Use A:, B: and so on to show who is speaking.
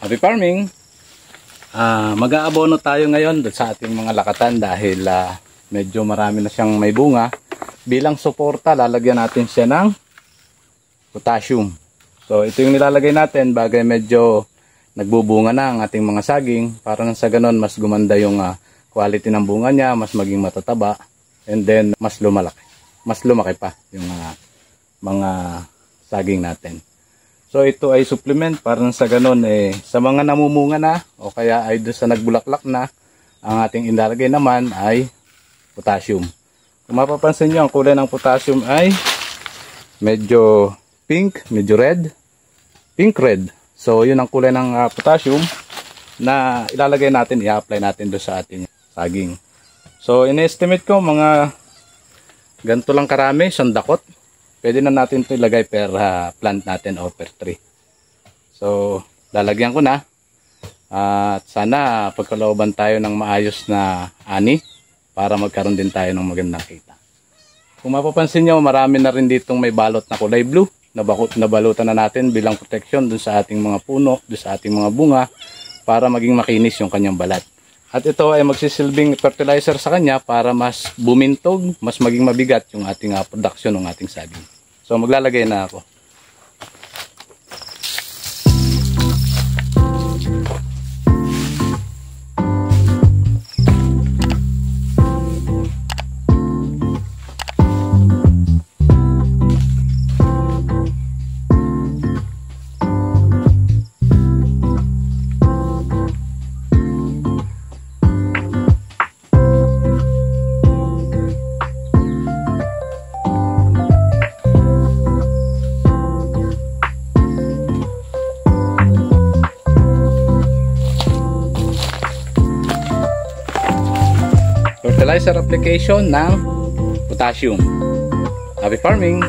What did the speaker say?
A: Happy farming! Mag-aabono tayo ngayon sa ating mga lakatan dahil medyo marami na siyang may bunga. Bilang suporta, lalagyan natin siya ng potassium. So ito yung nilalagay natin bagay medyo nagbubunga na ang ating mga saging. Para nang sa ganon, mas gumanda yung quality ng bunga niya, mas maging matataba, and then mas lumalaki. Mas lumaki pa yung mga saging natin. So ito ay supplement para sa ganon sa mga namumunga na o kaya ay doon sa nagbulaklak na, ang ating ilalagay naman ay potassium. Kung mapapansin nyo, ang kulay ng potassium ay medyo pink, medyo red, pink red. So yun ang kulay ng potassium na ilalagay natin, i-apply natin doon sa ating saging. So in-estimate ko mga ganito lang karami, sandakot. Pwede na natin ito ilagay per plant natin o per tree. So, lalagyan ko na. At sana pagkalooban tayo ng maayos na ani para magkaroon din tayo ng magandang kita. Kung mapapansin nyo, marami na rin ditong may balot na kulay blue. Nabalutan na natin bilang protection dun sa ating mga puno, dun sa ating mga bunga para maging makinis yung kanyang balat. At ito ay magsisilbing fertilizer sa kanya para mas bumintog, mas maging mabigat yung ating production ng ating saging. So maglalagay na ako. Fertilizer application ng potassium. Happy farming!